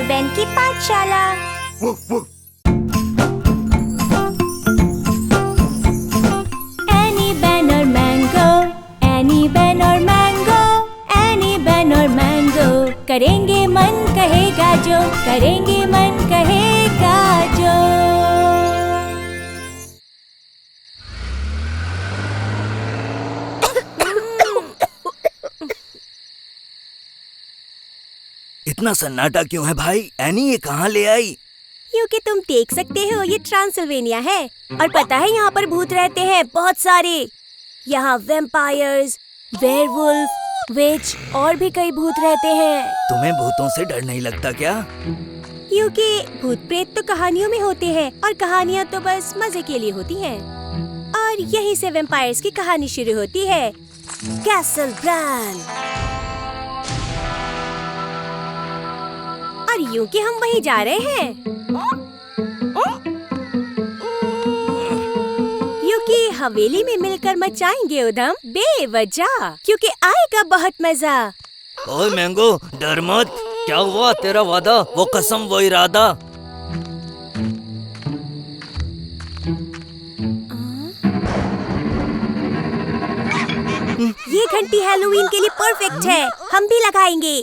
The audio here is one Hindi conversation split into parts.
और बेन की पाठशाला। एनी, बेन और मैंगो, एनी, बेन और मैंगो, एनी, बेन और मैंगो, करेंगे मन कहेगा जो, करेंगे मन कहेगा जो। इतना सन्नाटा क्यों है भाई? एनी ये कहाँ ले आई? क्योंकि तुम देख सकते हो ये ट्रांसिल्वेनिया है और पता है यहाँ पर भूत रहते हैं बहुत सारे। यहाँ वैम्पायर्स, वेयरवुल्फ, विच और भी कई भूत रहते हैं। तुम्हें भूतों से डर नहीं लगता क्या? क्योंकि भूत प्रेत तो कहानियों में होते हैं और कहानियाँ तो बस मजे के लिए होती हैं। और यहीं से वैम्पायर्स की कहानी शुरू होती है। Castle brand. और यूं कि हम वहीं जा रहे हैं। यूं कि हवेली में मिलकर मचाएंगे उधम बेवजह, क्योंकि आएगा बहुत मजा। ओए मैंगो, डर मत। क्या हुआ? तेरा वादा, वो कसम, वो इरादा। ये घंटी हैलोवीन के लिए परफेक्ट है, हम भी लगाएंगे।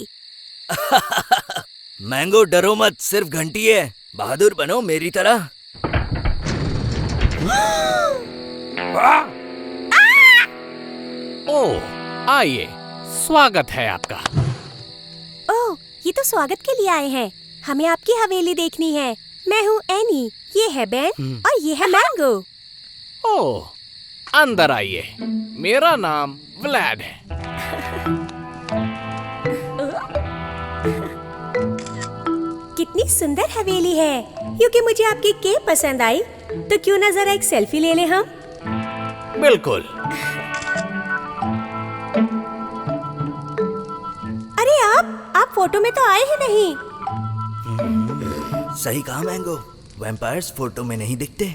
मैंगो डरो मत, सिर्फ घंटी है। बहादुर बनो मेरी तरह। ओह, आइए, स्वागत है आपका। ओह, ये तो स्वागत के लिए आए हैं। हमें आपकी हवेली देखनी है। मैं हूँ एनी, ये है बेन और ये है मैंगो। ओह, अंदर आइए। मेरा नाम व्लाड है। कितनी सुंदर हवेली है। क्योंकि मुझे आपकी केक पसंद आई, तो क्यों ना जरा एक सेल्फी ले लें हम? बिल्कुल। अरे आप फोटो में तो आए ही नहीं। सही कहा मैंगो, वैम्पायर्स फोटो में नहीं दिखते।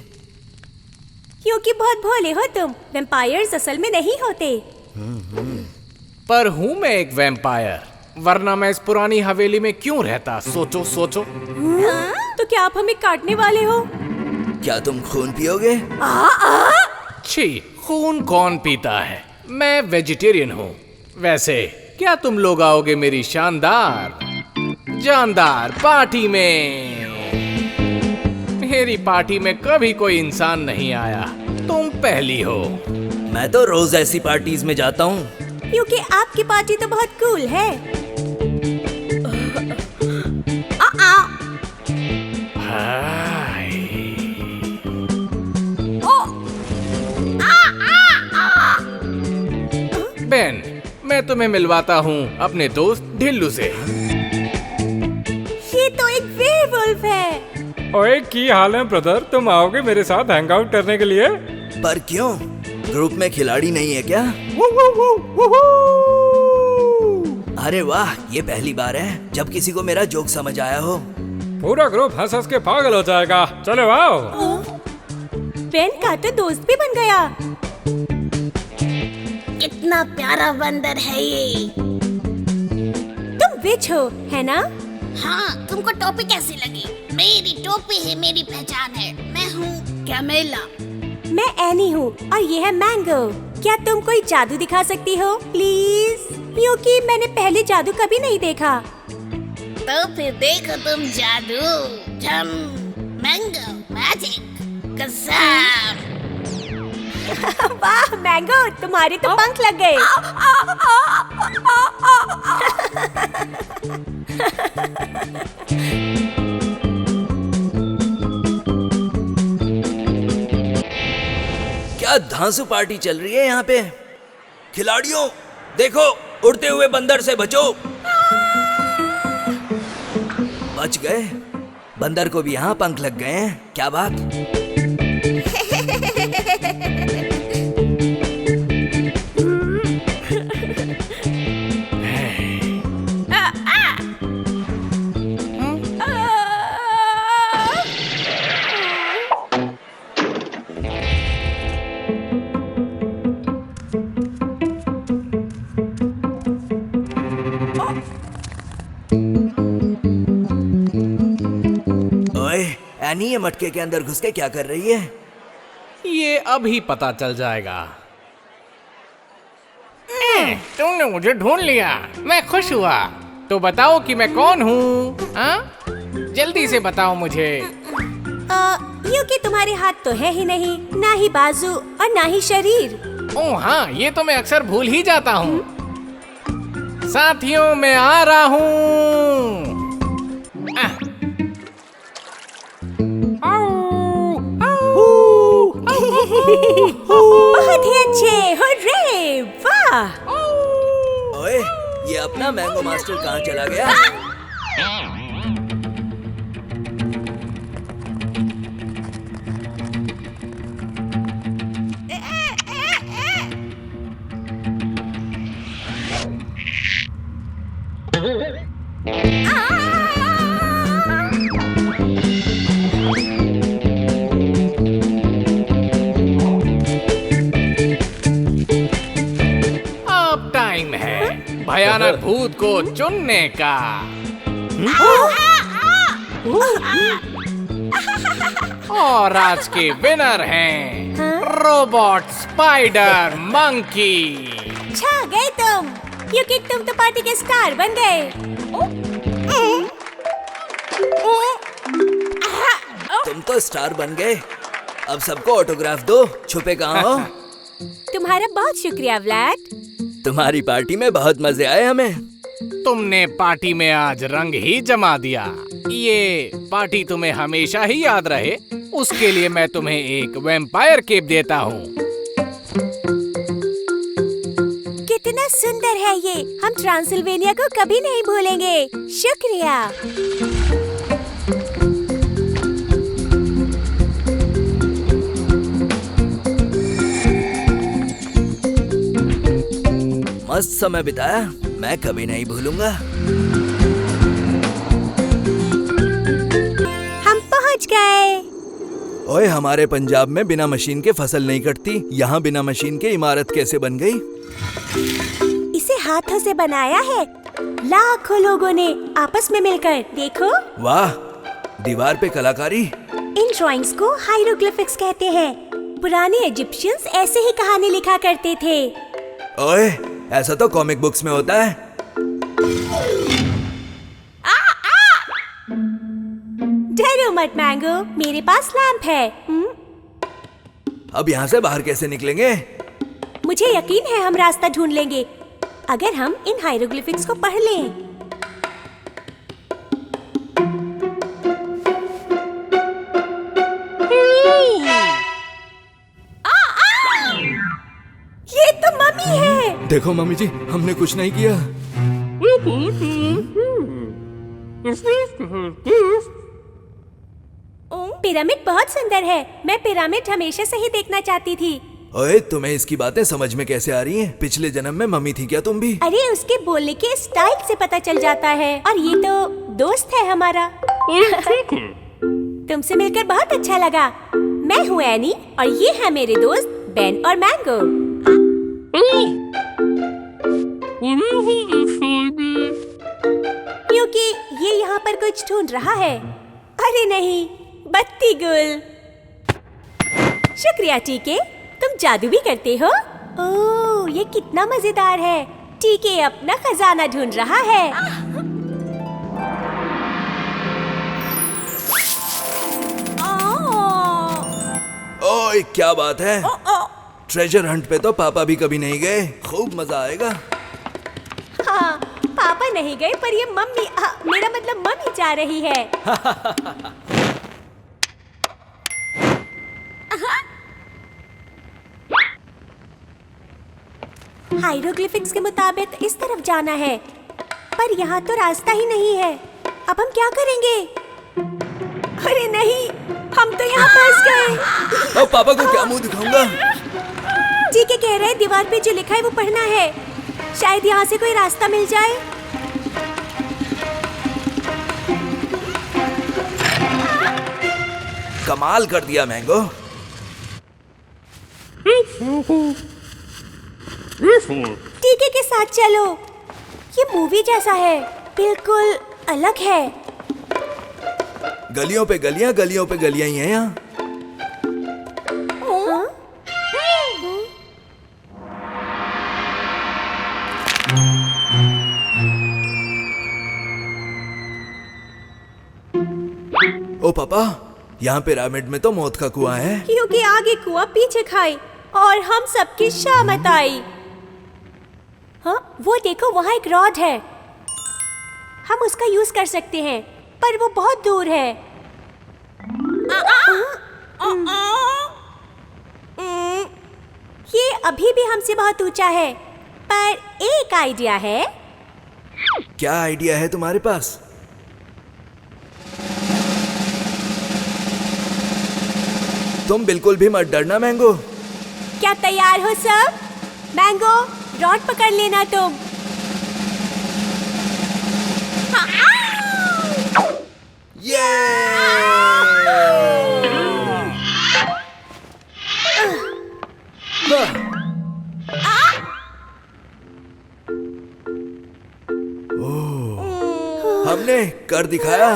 क्योंकि बहुत भोले हो तुम। वैम्पायर्स असल में नहीं होते। पर हूँ मैं एक वैम्पायर, वरना मैं इस पुरानी हवेली में क्यों रहता? सोचो सोचो। तो क्या आप हमें काटने वाले हो? क्या तुम खून पियोगे? छी, खून कौन पीता है? मैं वेजिटेरियन हूँ। वैसे क्या तुम लोग आओगे मेरी शानदार जानदार पार्टी में? मेरी पार्टी में कभी कोई इंसान नहीं आया, तुम पहली हो। मैं तो रोज ऐसी पार्टीज में जाता हूँ। क्योंकि आपकी पार्टी तो बहुत कूल है। हाय। बेन, मैं तुम्हें मिलवाता हूँ अपने दोस्त ढिल्लू से। ये तो एक वेयरवुल्फ है। ओए, की हाल है ब्रदर? तुम आओगे मेरे साथ हैंग आउट करने के लिए? पर क्यों? ग्रुप में खिलाड़ी नहीं है क्या? अरे वाह, ये पहली बार है जब किसी को मेरा जोक समझ आया हो। पूरा ग्रुप हंस हंस के पागल हो जाएगा। चलो आओ। बेन का तो दोस्त भी बन गया। कितना प्यारा बंदर है ये। तुम विच हो, है ना? हाँ, तुमको टोपी कैसी लगी? मेरी टोपी ही मेरी पहचान है। मैं हूँ कैमेला। मैं एनी हूँ और ये है मैंगो। क्या तुम कोई जादू दिखा सकती हो प्लीज? क्योंकि मैंने पहले जादू कभी नहीं देखा। तो फिर देखो तुम जादू। झम, मैंगो मैजिक कसम। वाह मैंगो, तुम्हारे तो पंख लग गए। क्या धांसू पार्टी चल रही है यहाँ पे? खिलाड़ियों देखो, उड़ते हुए बंदर से बचो। बच गए। बंदर को भी यहाँ पंख लग गए हैं। क्या बात। एनी ये मटके के अंदर घुस के क्या कर रही है? ये अभी पता चल जाएगा। तुमने मुझे ढूंढ लिया, मैं खुश हुआ। तो बताओ कि मैं कौन हूँ? जल्दी से बताओ मुझे। क्योंकि तुम्हारे हाथ तो है ही नहीं, ना ही बाजू और ना ही शरीर। ओह हाँ, ये तो मैं अक्सर भूल ही जाता हूँ। साथियों, मैं आ रहा हूँ। बहुत ही अच्छे, हुर्रे, वाह। ओए, ये अपना मैंगो मास्टर कहाँ चला गया? अब टाइम है भयानक भूत को चुनने का। और आज के विनर हैं रोबोट स्पाइडर मंकी। छा गए तुम, क्योंकि तुम तो पार्टी के स्टार बन गए। तुम तो स्टार बन गए। अब सबको ऑटोग्राफ दो। छुपे कहाँ हो? तुम्हारा बहुत शुक्रिया व्लाड। तुम्हारी पार्टी में बहुत मजे आए हमें। तुमने पार्टी में आज रंग ही जमा दिया। ये पार्टी तुम्हें हमेशा ही याद रहे, उसके लिए मैं तुम्हें एक वैम्पायर केप देता हूँ। कितना सुंदर है ये, हम ट्रांसिल्वेनिया को कभी नहीं भूलेंगे। शुक्रिया। मस्त समय बिताया, मैं कभी नहीं भूलूंगा। हम पहुंच गए। ओए, हमारे पंजाब में बिना मशीन के फसल नहीं कटती। यहाँ बिना मशीन के इमारत कैसे बन गई? इसे हाथों से बनाया है, लाखों लोगों ने आपस में मिलकर। देखो, वाह, दीवार पे कलाकारी। इन ड्राइंग्स को हाइरोग्लिफिक्स कहते हैं। पुराने इजिप्शियंस ऐसे ही कहानी लिखा करते थे। ओए, ऐसा तो कॉमिक बुक्स में होता है। डरो मत मैंगो, मेरे पास लैंप है। अब यहाँ से बाहर कैसे निकलेंगे? मुझे यकीन है हम रास्ता ढूंढ लेंगे, अगर हम इन हाइरोग्लिफिक्स को पढ़ लें। ये तो मम्मी है। देखो मम्मी जी, हमने कुछ नहीं किया। पिरामिड बहुत सुंदर है। मैं पिरामिड हमेशा से ही देखना चाहती थी। ओए, तुम्हें इसकी बातें समझ में कैसे आ रही हैं? पिछले जन्म में मम्मी थी क्या तुम भी? अरे, उसके बोलने के स्टाइल से पता चल जाता है। और ये तो दोस्त है हमारा। तुमसे मिलकर बहुत अच्छा लगा। मैं हूँ एनी और ये है मेरे दोस्त बेन और मैंगो। क्योंकि ये यहाँ पर कुछ ढूंढ रहा है। अरे नहीं, बत्ती गुल। शुक्रिया टीके, तुम जादू भी करते हो। ओह, ये कितना मजेदार है। टीके अपना खजाना ढूंढ रहा है। ओए, क्या बात है? ट्रेजर हंट पे तो पापा भी कभी नहीं गए। खूब मजा आएगा। हाँ, पापा नहीं गए, पर ये मम्मी, मेरा मतलब मम्मी जा रही है। हाइरोग्लिफिक्स के मुताबिक इस तरफ जाना है, पर यहाँ तो रास्ता ही नहीं है। अब हम क्या करेंगे? अरे नहीं, हम तो यहाँ फंस गए। अब पापा को क्या मुंह दिखाऊंगा? ठीक है, कह रहे हैं दीवार पे जो लिखा है वो पढ़ना है। शायद यहाँ से कोई रास्ता मिल जाए। कमाल कर दिया मैंगो। टीके के साथ चलो, ये मूवी जैसा है, बिल्कुल अलग है। गलियों पे गलियां ही हैं यहाँ। ओ पापा, यहाँ पिरामिड में तो मौत का कुआं है। क्योंकि आगे कुआं पीछे खाई और हम सबकी शामत आई। हाँ, वो देखो वहाँ एक रॉड है। हम उसका यूज कर सकते हैं, पर वो बहुत दूर है। ये अभी भी हमसे बहुत ऊंचा है, पर एक आइडिया है। क्या आइडिया है तुम्हारे पास? तुम बिल्कुल भी मत डरना मैंगो। क्या तैयार हो सब? मैंगो, रॉड पकड़ लेना तुम। हमने कर दिखाया।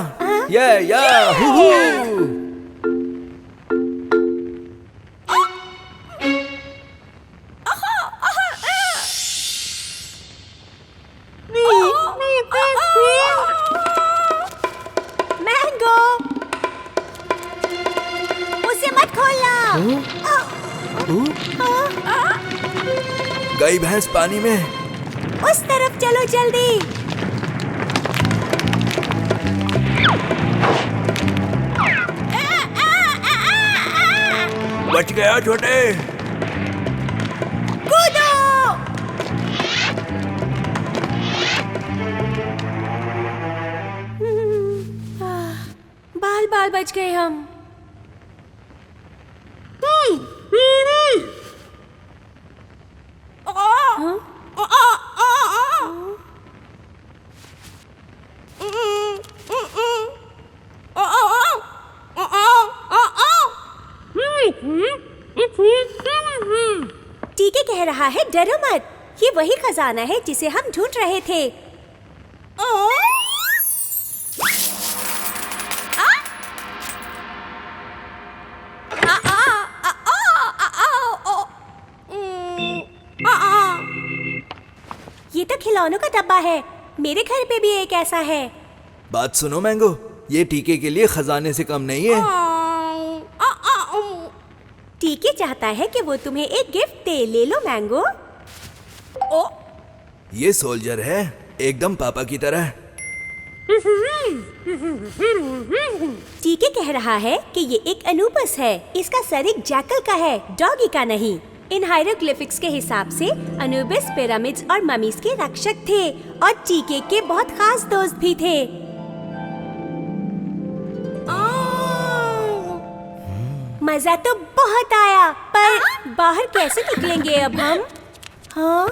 हू हू। मैंगो, उसे मत खोलना। गई भैंस पानी में। उस तरफ चलो जल्दी। बच गया छोटे। कूदो। बाल बाल बच गए हम। टीके कह रहा है डरो मत, ये वही खजाना है जिसे हम ढूंढ रहे थे। ये तो खिलौनों का डब्बा है, मेरे घर पे भी एक ऐसा है। बात सुनो मैंगो, ये टीके के लिए खजाने से कम नहीं है। टीके चाहता है कि वो तुम्हें एक गिफ्ट दे, ले लो मैंगो। ये सोल्जर है, एकदम पापा की तरह। टीके कह रहा है कि ये एक अनूबस है, इसका सर एक जैकल का है, डॉगी का नहीं। इन हायरोग्लिफिक्स के हिसाब से अनूबिस पिरामिड्स और ममीज के रक्षक थे और टीके के बहुत खास दोस्त भी थे। मजा तो बहुत आया, पर बाहर कैसे निकलेंगे अब हम? हाँ?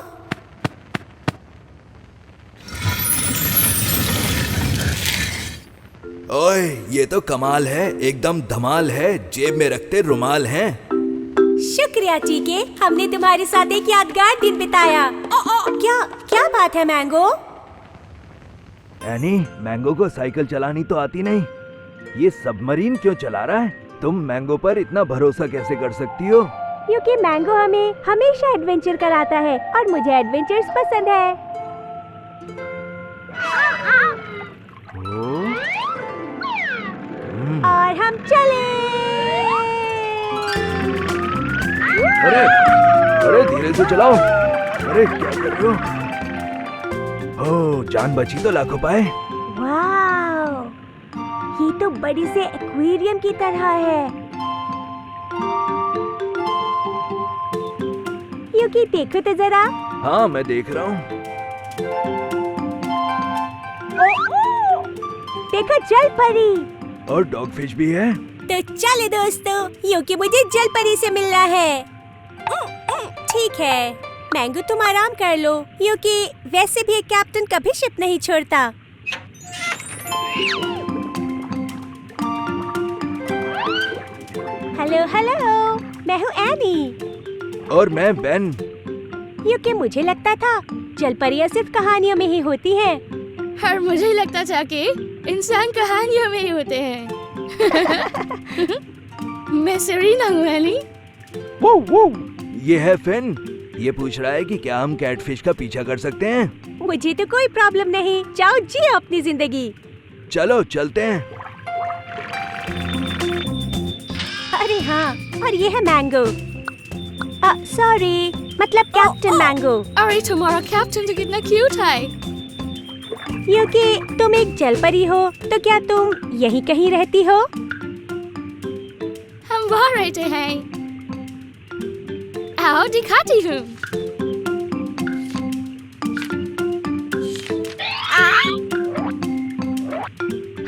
ओए, ये तो कमाल है, एकदम धमाल है, जेब में रखते रुमाल हैं। शुक्रिया टीके, हमने तुम्हारे साथ एक यादगार दिन बिताया। क्या बात है मैंगो? एनी, मैंगो को साइकिल चलानी तो आती नहीं, ये सबमरीन क्यों चला रहा है? तुम मैंगो पर इतना भरोसा कैसे कर सकती हो? क्योंकि मैंगो हमें हमेशा एडवेंचर कराता है और मुझे एडवेंचर्स पसंद है। और हम चले। अरे धीरे से चलाओ। अरे क्या कर रहे हो? ओह, जान बची तो लाखों पाए। वाव, ये तो बड़ी से एक्वेरियम की तरह है। क्योंकि देखो तो जरा। हाँ, मैं देख रहा हूँ। देखो जल परी। और डॉग फिश भी है। तो चलो दोस्तों, क्योंकि मुझे जल परी से मिलना है। ठीक है, मैंगो तुम आराम कर लो, क्योंकि वैसे भी एक कैप्टन कभी शिप नहीं छोड़ता। हेलो हेलो, मैं हूँ एनी। और मैं बेन। क्योंकि मुझे लगता था जल परियां सिर्फ कहानियों में ही होती हैं, और मुझे लगता था कि इंसान कहानियों में ही होते हैं। मैं सरीना हूँ एली। ये है फिन। ये पूछ रहा है कि क्या हम कैटफिश का पीछा कर सकते हैं। मुझे तो कोई प्रॉब्लम नहीं, जाओ जियो अपनी जिंदगी। चलो चलते हैं। अरे हाँ, और ये है मैंगो। सॉरी, मतलब कैप्टन मैंगो। अरे तुम्हारा कैप्टन तो कितना क्यूट है। क्योंकि तुम एक जल परी हो, तो क्या तुम यहीं कहीं रहती हो? हम वहाँ रहते हैं। आओ दिखाती हूँ।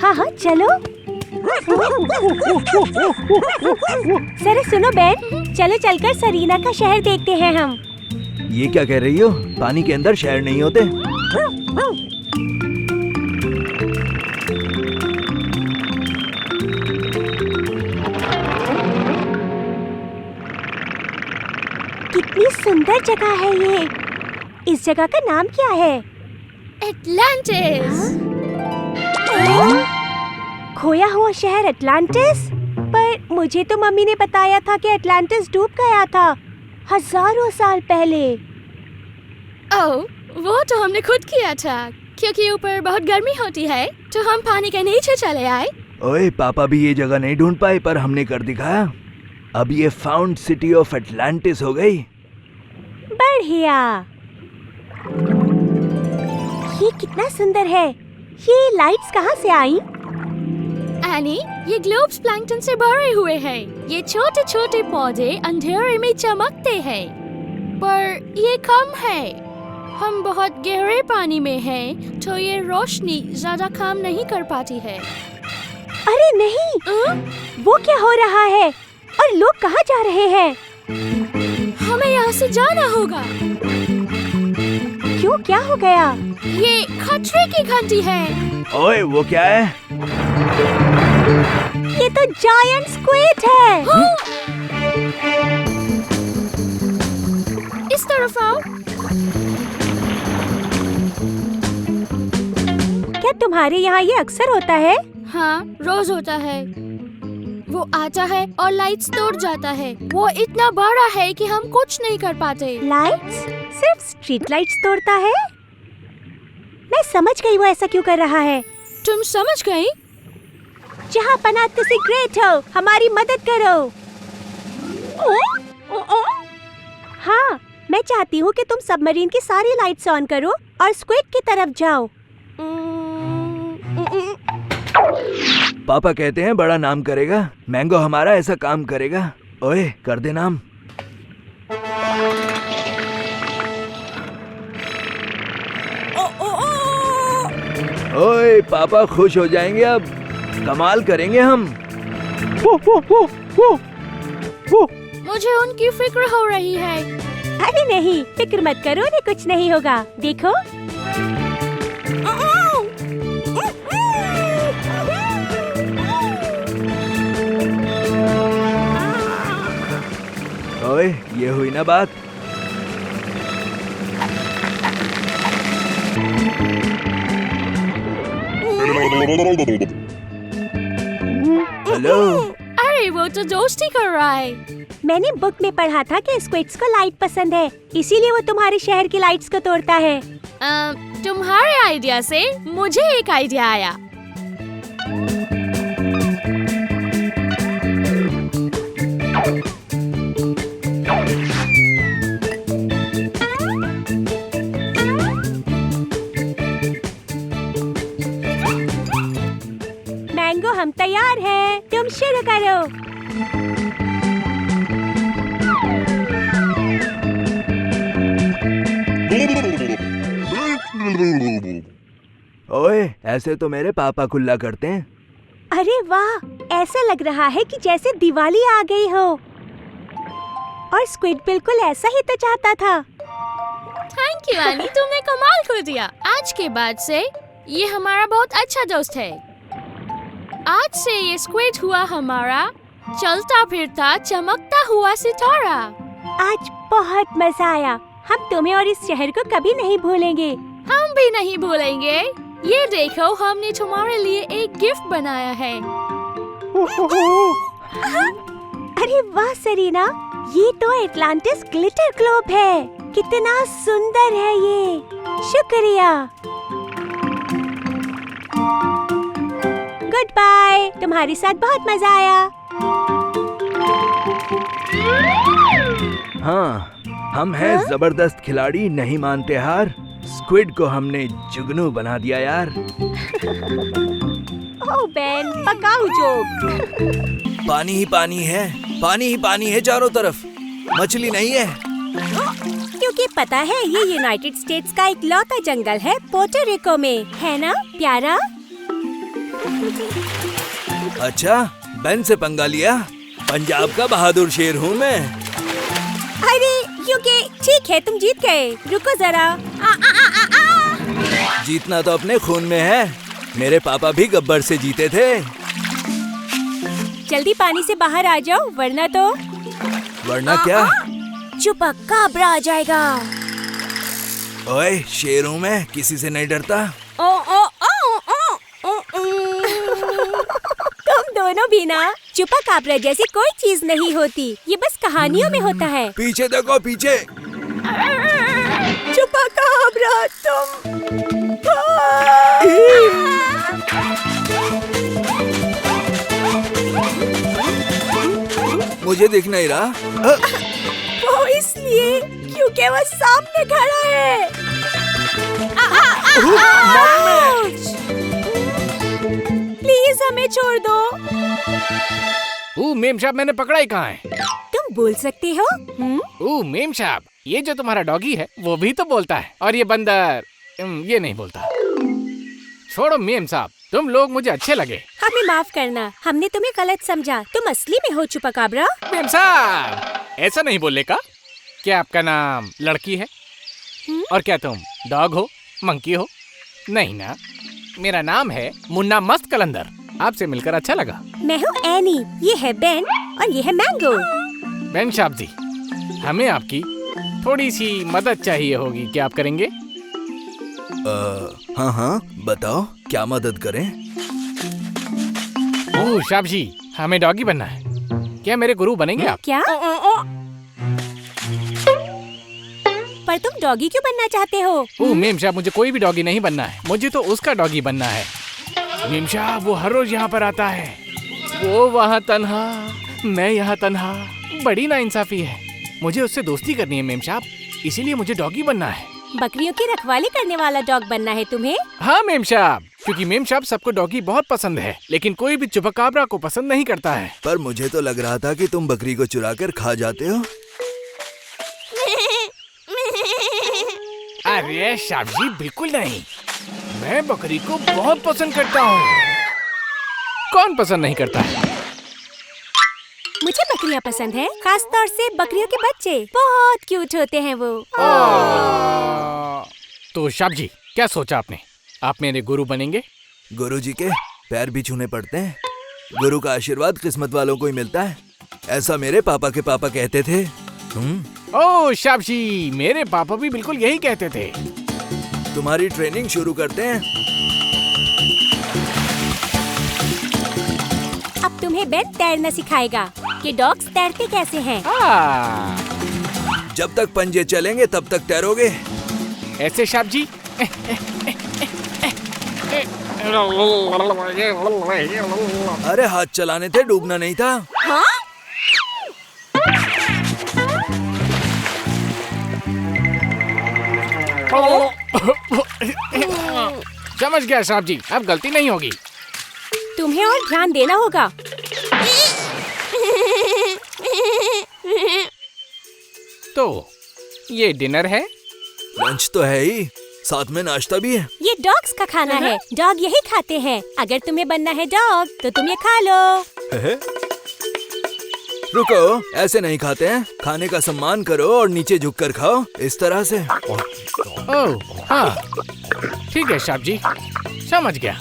हाँ हाँ चलो। सर सुनो बेन, चलो चलकर सरीना का शहर देखते हैं हम। ये क्या कह रही हो? पानी के अंदर शहर नहीं होते। कितनी सुंदर जगह है ये। इस जगह का नाम क्या है? एटलांटिस। खोया हुआ शहर एटलांटिस? पर मुझे तो मम्मी ने बताया था कि एटलांटिस डूब गया था हजारों साल पहले। ओह, वो तो हमने खुद किया था, क्योंकि ऊपर बहुत गर्मी होती है तो हम पानी के नीचे चले आए। ओए, पापा भी ये जगह नहीं ढूंढ पाए पर हमने कर दिखाया। अब ये फाउंड सिटी ऑफ एटलांटिस हो गई। बढ़िया। ये कितना सुंदर है। ये लाइट्स कहाँ से आई? एनी, ये ग्लोब्स प्लैंकटन से भरे हुए हैं। ये छोटे छोटे पौधे अंधेरे में चमकते हैं, पर ये कम है। हम बहुत गहरे पानी में हैं, तो ये रोशनी ज्यादा काम नहीं कर पाती है। अरे नहीं, वो क्या हो रहा है? और लोग कहाँ जा रहे हैं? हमें यहाँ से जाना होगा। क्यों, क्या हो गया? ये खतरे की घंटी है। ओए, वो क्या है? ये तो जायंट स्क्विड है। इस तरफ आओ। क्या तुम्हारे यहाँ ये अक्सर होता है? हाँ, रोज होता है। वो आता है और लाइट्स तोड़ जाता है। वो इतना बड़ा है कि हम कुछ नहीं कर पाते। लाइट्स? सिर्फ स्ट्रीट लाइट्स तोड़ता है? मैं समझ गई वो ऐसा क्यों कर रहा है। तुम समझ गई? जहाँ पना तुसी ग्रेट हो, हमारी मदद करो। हाँ, मैं चाहती हूँ कि तुम सबमरीन की सारी लाइट्स ऑन करो और स्क्विड की तरफ जाओ। पापा कहते हैं बड़ा नाम करेगा। मैंगो हमारा ऐसा काम करेगा। ओए, कर दे नाम। ओए, पापा खुश हो जाएंगे। अब कमाल करेंगे हम। मुझे उनकी फिक्र हो रही है। अरे नहीं, फिक्र मत करो, उन्हें कुछ नहीं होगा। देखो। ओए, ये हुई ना बात। हेलो। अरे वो तो दोस्ती कर रहा है। मैंने बुक में पढ़ा था कि स्क्विड्स को लाइट पसंद है, इसीलिए वो तुम्हारे शहर की लाइट्स को तोड़ता है। तुम्हारे आइडिया से मुझे एक आइडिया आया। मैंगो, हम तैयार हैं, तुम शुरू करो। ओए, ऐसे तो मेरे पापा कुल्ला करते हैं। अरे वाह, ऐसा लग रहा है कि जैसे दिवाली आ गई हो। और स्क्विड बिल्कुल ऐसा ही तो चाहता था। थैंक यू एनी, तुमने कमाल कर दिया। आज के बाद से ये हमारा बहुत अच्छा दोस्त है। आज से ये स्क्विड हुआ हमारा चलता फिरता चमकता हुआ सितारा। आज बहुत मजा आया। हम तुम्हें और इस शहर को कभी नहीं भूलेंगे। हम भी नहीं भूलेंगे। ये देखो, हमने तुम्हारे लिए एक गिफ्ट बनाया है। अरे वाह सरीना, ये तो एटलांटिस ग्लिटर ग्लोब है। कितना सुंदर है ये। शुक्रिया। Goodbye. तुम्हारे साथ बहुत मजा आया। हाँ, हम हैं जबरदस्त खिलाड़ी, नहीं मानते हार। स्क्विड को हमने जुगनू बना दिया यार। ओह बेन, पकाऊ जोक। पानी ही पानी है, पानी ही पानी है चारों तरफ, मछली नहीं है। क्योंकि पता है ये यूनाइटेड स्टेट्स का इकलौता जंगल है पोर्टो रिको में, है ना प्यारा? अच्छा, बेन से पंगा लिया? पंजाब का बहादुर शेर हूँ मैं। अरे क्योंकि ठीक है, तुम जीत गए। रुको जरा। जीतना तो अपने खून में है। मेरे पापा भी गब्बर से जीते थे। जल्दी पानी से बाहर आ जाओ, वरना तो वरना क्या? चुपकाब्रा आ जाएगा। ओए, शेर हूँ मैं, किसी से नहीं डरता। ओ ओ ओ ओ ओ तुम दोनों भी ना, चुपकाब्रा जैसी कोई चीज नहीं होती। ये बस कहानियों में होता है। पीछे देखो, पीछे। चुपकाब्रा तुम। मुझे दिख नहीं रहा। वो इसलिए क्योंकि वो सामने खड़ा है। प्लीज हमें छोड़ दो। मेम साहब, मैंने पकड़ा ही कहाँ है? तुम बोल सकते हो? मेम साहब, ये जो तुम्हारा डॉगी है वो भी तो बोलता है, और ये बंदर ये नहीं बोलता। छोड़ो मेम साहब, तुम लोग मुझे अच्छे लगे। हमें माफ करना, हमने तुम्हें गलत समझा। तुम असली में हो चुपकाब्रा। मेम साहब, ऐसा नहीं बोलने का। क्या आपका नाम लड़की है? और क्या तुम डॉग हो, मंकी हो? नहीं ना, मेरा नाम है मुन्ना मस्त कलंदर। आपसे मिलकर अच्छा लगा। मैं हूँ एनी, ये है बेन और ये है मैंगो। बेन साहब जी, हमें आपकी थोड़ी सी मदद चाहिए होगी, क्या आप करेंगे? हाँ हाँ, बताओ क्या मदद करें? ओह साहब जी, हमें डॉगी बनना है। क्या मेरे गुरु बनेंगे आप? क्या? पर तुम डॉगी क्यों बनना चाहते हो? ओह मेम साहब, मुझे कोई भी डॉगी नहीं बनना है, मुझे तो उसका डॉगी बनना है। मेम साहब, वो हर रोज यहाँ पर आता है, वो वहाँ तन्हा, मैं यहाँ तन्हा। बड़ी नाइंसाफी है। मुझे उससे दोस्ती करनी है मेम साहब, इसीलिए मुझे डॉगी बनना है। बकरियों की रखवाली करने वाला डॉग बनना है तुम्हें? हाँ मेम साहब, क्योंकि मेम साहब सबको डॉगी बहुत पसंद है, लेकिन कोई भी चुपकाब्रा को पसंद नहीं करता है। पर मुझे तो लग रहा था कि तुम बकरी को चुरा कर खा जाते हो। अरे साहब जी, बिल्कुल नहीं। मैं बकरी को बहुत पसंद करता हूँ। कौन पसंद नहीं करता है? मुझे बकरियाँ पसंद है, खास तौर से बकरियों के बच्चे। बहुत क्यूट होते हैं वो। तो साहब जी, क्या सोचा आपने? आप मेरे गुरु बनेंगे? गुरु जी के पैर भी छूने पड़ते हैं। गुरु का आशीर्वाद किस्मत वालों को ही मिलता है, ऐसा मेरे पापा के पापा कहते थे। ओह साहब जी, मेरे पापा भी बिल्कुल यही कहते थे। तुम्हारी ट्रेनिंग शुरू करते हैं। अब तुम्हें बेन तैरना सिखाएगा कि डॉग्स तैरते कैसे हैं। जब तक पंजे चलेंगे तब तक तैरोगे। ऐसे साहब जी? अरे हाथ चलाने थे, डूबना नहीं था। हाँ? समझ गया साहब जी, अब गलती नहीं होगी। तुम्हें और ध्यान देना होगा। तो ये डिनर है? लंच तो है ही, साथ में नाश्ता भी है। ये डॉग्स का खाना है, डॉग यही खाते हैं। अगर तुम्हें बनना है डॉग तो तुम ये खा लो। रुको, ऐसे नहीं खाते हैं। खाने का सम्मान करो और नीचे झुककर खाओ, इस तरह से। ओह हाँ, ठीक है साहब जी, समझ गया।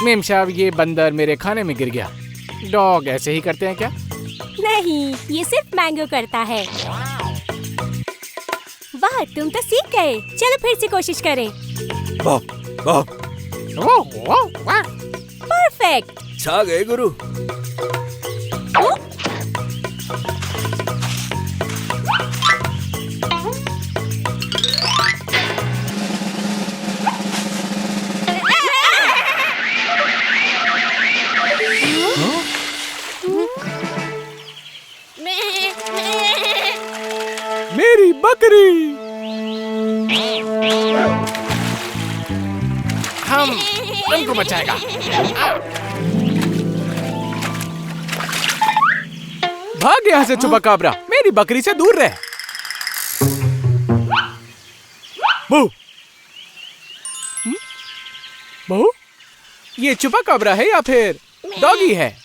मेम साहब, ये बंदर मेरे खाने में गिर गया। डॉग ऐसे ही करते हैं क्या? नहीं, ये सिर्फ मैंगो करता है। वाह, तुम तो सीख गए। चलो फिर से कोशिश करें। वाह वाह, वाह। परफेक्ट। छा गए गुरु। मेरी बकरी। हम उनको बचाएगा। भाग यहाँ से चुपाकाब्रा, मेरी बकरी से दूर रह। बहू, बहू, ये चुपाकाब्रा है या फिर डॉगी है?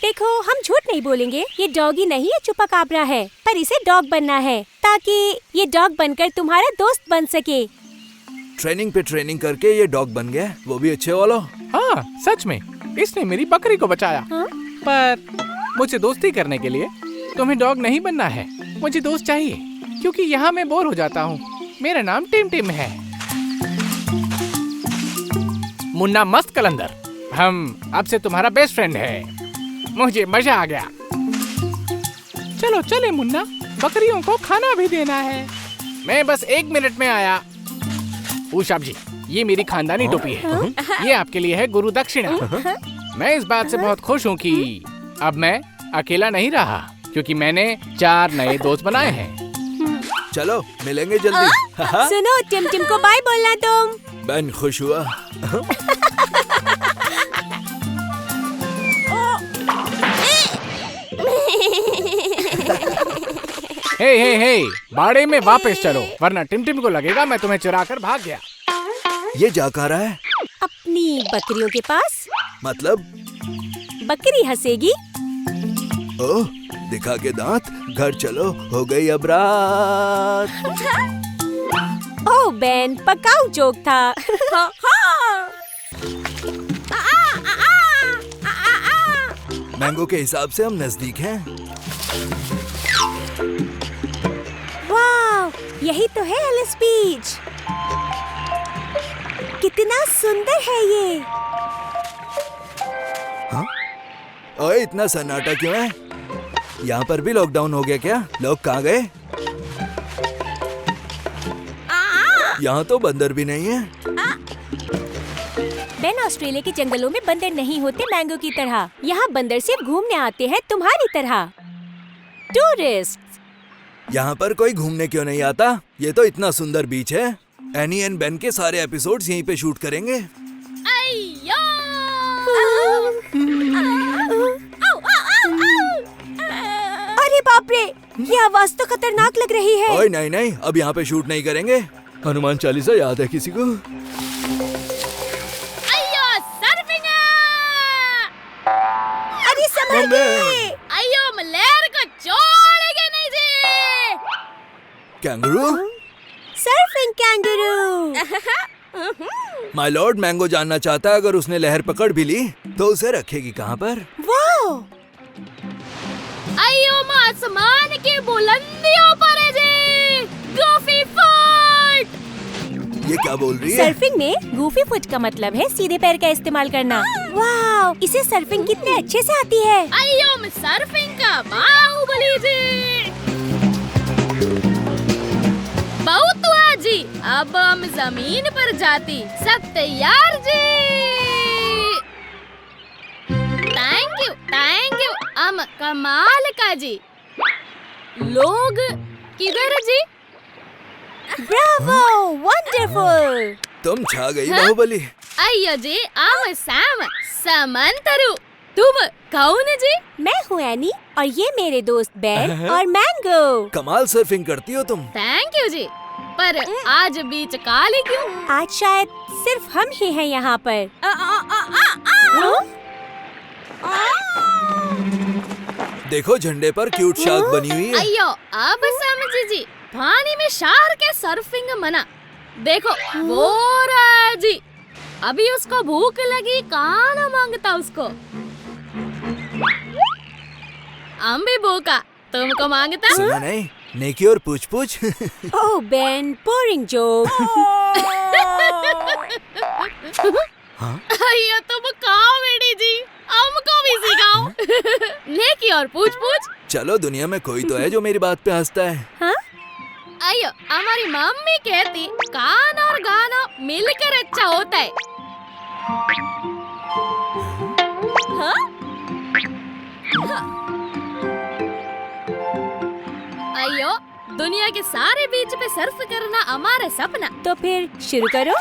देखो, हम झूठ नहीं बोलेंगे। ये डॉगी नहीं है, चुपाकाब्रा है। पर इसे डॉग बनना है ताकि ये डॉग बनकर तुम्हारा दोस्त बन सके। ट्रेनिंग पे ट्रेनिंग करके ये डॉग बन गया, वो भी अच्छे वाला। हाँ, सच में इसने मेरी बकरी को बचाया। हाँ? पर मुझे दोस्ती करने के लिए तुम्हें डॉग नहीं बनना है, मुझे दोस्त चाहिए, क्योंकि यहाँ मैं बोर हो जाता हूँ। मेरा नाम टिम टिम है। मुन्ना मस्त कलंदर, हम अब से तुम्हारा बेस्ट फ्रेंड है। मुझे मजा आ गया। चलो चले मुन्ना, बकरियों को खाना भी देना है। मैं बस 1 मिनट में आया। ऊशाब जी, ये मेरी खानदानी टोपी है। ये आपके लिए है गुरु दक्षिणा। मैं इस बात से बहुत खुश हूँ कि अब मैं अकेला नहीं रहा, क्योंकि मैंने 4 नए दोस्त बनाए हैं। चलो मिलेंगे जल्दी। सुनो, टिम टिम को बाय बोलना तुम। ben खुश हुआ। हे, बाड़े में वापस चलो, वरना टिम टिम को लगेगा मैं तुम्हें चुरा कर भाग गया। ये जा कहाँ रहा है? अपनी बकरियों के पास। मतलब? बकरी हंसेगी। ओह, दिखा के दांत। घर चलो, हो गई अब रात। ओह बेन, पकाऊ जोक था। मैंगो के हिसाब से हम नजदीक हैं। वाह, यही तो है एलिस बीच। कितना सुंदर है ये। हाँ? ओए, इतना सन्नाटा क्यों है? यहाँ पर भी लॉकडाउन हो गया क्या? लोग कहाँ गए? यहाँ तो बंदर भी नहीं है। बेन, ऑस्ट्रेलिया के जंगलों में बंदर नहीं होते मैंगो की तरह। यहाँ बंदर सिर्फ घूमने आते हैं तुम्हारी तरह, टूरिस्ट। यहाँ पर कोई घूमने क्यों नहीं आता? ये तो इतना सुंदर बीच है। एनी एंड बेन के सारे एपिसोड्स यहीं पे शूट करेंगे। अरे बाप रे, ये आवाज तो खतरनाक लग रही है। ओए नहीं, अब यहाँ पे शूट नहीं करेंगे। हनुमान चालीसा याद है किसी को? अरे संभलिए। अयो, मलेर को छोड़ेंगे नहीं जी। Kangaroo? Surfing kangaroo. My lord, mango जानना चाहता है अगर उसने लहर पकड़ भी ली तो उसे रखेगी कहाँ पर? वाह, अयो, आसमान की बुलंदियों पर है जी। Goofy foot. ये क्या बोल रही है? सर्फिंग में गूफी फुट का मतलब है सीधे पैर का इस्तेमाल करना। वाह, इसे सर्फिंग कितने अच्छे से आती है। अयो, सर्फिंग का बाहुबली जी। बहुत हुआ जी, अब हम जमीन पर जाती। सब तैयार जी। थैंक यू, हम कमाल का जी। लोग किधर जी? Bravo, wonderful. तुम छा गई बाहुबली। अयो जी, हम सैम समंतरु। तुम कौन जी? मैं हूँ एनी और ये मेरे दोस्त बेन और मैंगो। कमाल सर्फिंग करती हो तुम। थैंक यू जी। पर आज बीच काली क्यों? आज शायद सिर्फ हम ही हैं यहाँ पर। देखो, झंडे पर क्यूट शार्क बनी हुई है। अयो, अब समझ जी। पानी में शार्क के सर्फिंग मना। देखो, वो रहा जी। अभी उसको भूख लगी, कहाँ ना मांगता उसको। अम्बिबू का। तुमको मांगता? सुना नहीं, नेकी और पूछ पूछ। ओह बेन, बोरिंग जोक। ये तुम कॉमेडी जी, हमको भी सिखाओ। नेकी और पूछ पूछ। चलो, दुनिया में कोई तो है जो मेरी बात पे हंसता है। हाँ? अयो, हमारी मम्मी कहती कान और गाना मिलकर अच्छा होता है। हाँ? अयो, दुनिया के सारे बीच पे सर्फ करना हमारा सपना। तो फिर शुरू करो।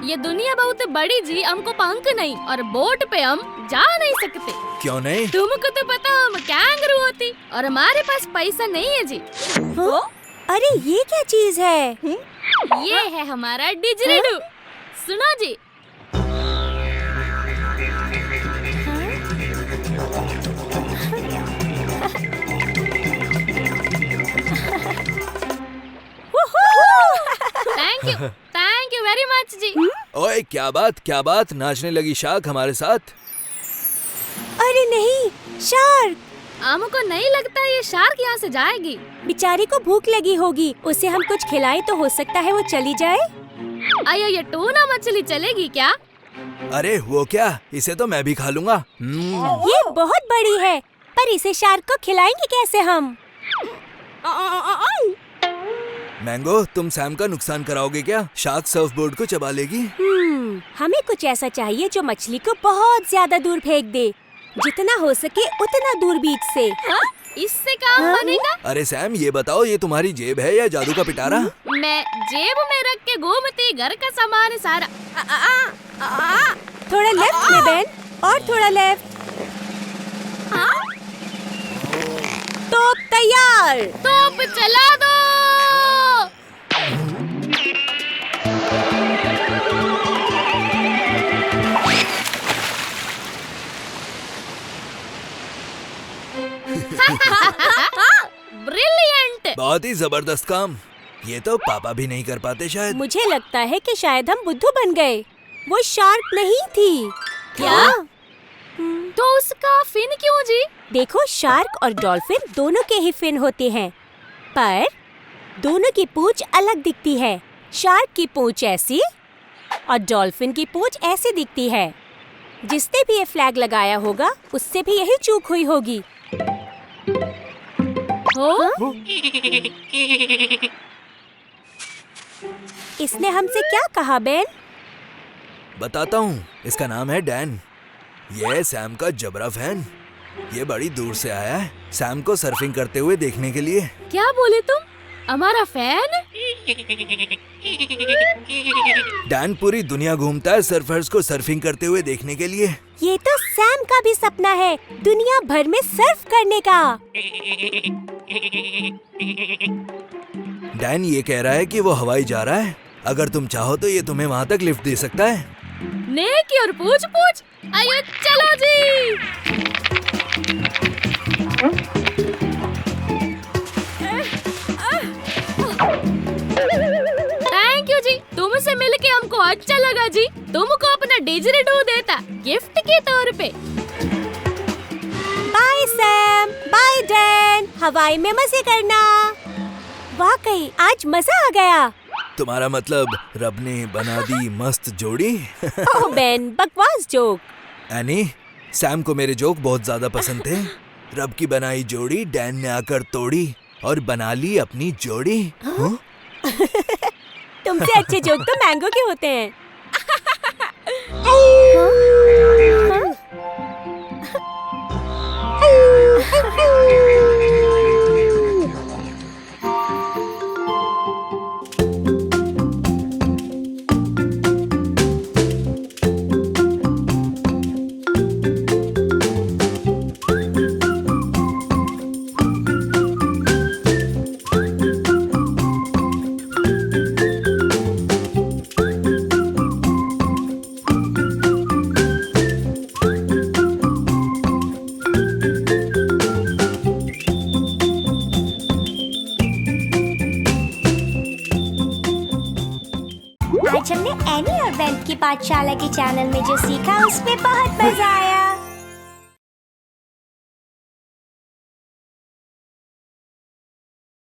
ये दुनिया बहुत बड़ी जी, हमको पंख नहीं और बोट पे हम जा नहीं सकते। क्यों नहीं? तुमको तो पता हम कैंगरू होती और हमारे पास पैसा नहीं है जी। हाँ? अरे ये क्या चीज है? ये है हमारा डिजरीडू। सुनो जी। थैंक यू वेरी मच जी। ओए, क्या बात, नाचने लगी शार्क हमारे साथ। अरे नहीं, शार्क। हमको नहीं लगता ये शार्क यहाँ से जाएगी। बेचारी को भूख लगी होगी, उसे हम कुछ खिलाएं तो हो सकता है वो चली जाए। अयो, ये टूना मछली चलेगी क्या? अरे वो क्या, इसे तो मैं भी खा लूंगा। ये बहुत बड़ी है, पर इसे शार्क को खिलाएंगे कैसे हम? मैंगो, तुम सैम का नुकसान कराओगे क्या? शार्क सर्फ बोर्ड को चबा लेगी। हमें कुछ ऐसा चाहिए जो मछली को बहुत ज्यादा दूर फेंक दे, जितना हो सके उतना दूर बीच से। हाँ? इससे काम बनेगा? अरे सैम, ये बताओ, ये तुम्हारी जेब है या जादू का पिटारा? मैं जेब में रख के घूमती, घर का सामान सारा। थोड़ा लेफ्ट में बेन, और थोड़ा लेफ्ट। तोप तैयार। तोप चला दो। ब्रिलियंट। बहुत ही जबरदस्त काम। ये तो पापा भी नहीं कर पाते शायद। मुझे लगता है कि शायद हम बुद्धू बन गए। वो शार्क नहीं थी। क्या? तो उसका फिन क्यों जी? देखो, शार्क और डॉल्फिन दोनों के ही फिन होते हैं, पर दोनों की पूंछ अलग दिखती है। शार्क की पूंछ ऐसी और डॉल्फिन की पूंछ ऐसी दिखती है। जिसने भी ये फ्लैग लगाया होगा, उससे भी यही चूक हुई होगी। हो? इसने हमसे क्या कहा बेन? बताता हूँ, इसका नाम है डैन। ये है सैम का जबरा फैन। ये बड़ी दूर से आया है सैम को सर्फिंग करते हुए देखने के लिए। क्या बोले तुम? हमारा फैन? डैन पूरी दुनिया घूमता है सर्फर्स को सर्फिंग करते हुए देखने के लिए। ये तो सैम का भी सपना है, दुनिया भर में सर्फ करने का। डैन ये कह रहा है कि वो हवाई जा रहा है। अगर तुम चाहो तो ये तुम्हें वहाँ तक लिफ्ट दे सकता है। नेकी और पूछ पूछ। आइए चलो जी। थैंक यू जी, तुमसे मिलके हमको अच्छा लगा जी। तुमको अपना डिजरीडू देता गिफ्ट के तौर पे। बाय सैम, बाय डैन, हवाई में मजे करना। वाकई आज मजा आ गया। तुम्हारा मतलब रब ने बना दी मस्त जोड़ी। ओह बेन, बकवास जोक। एनी, सैम को मेरे जोक बहुत ज्यादा पसंद थे। रब की बनाई जोड़ी डैन ने आकर तोड़ी और बना ली अपनी जोड़ी। हाँ? तुमसे अच्छे जोक तो मैंगो के होते हैं। आज हमने एनी और बेन की पाठशाला के चैनल में जो सीखा उस पे बहुत मजा आया।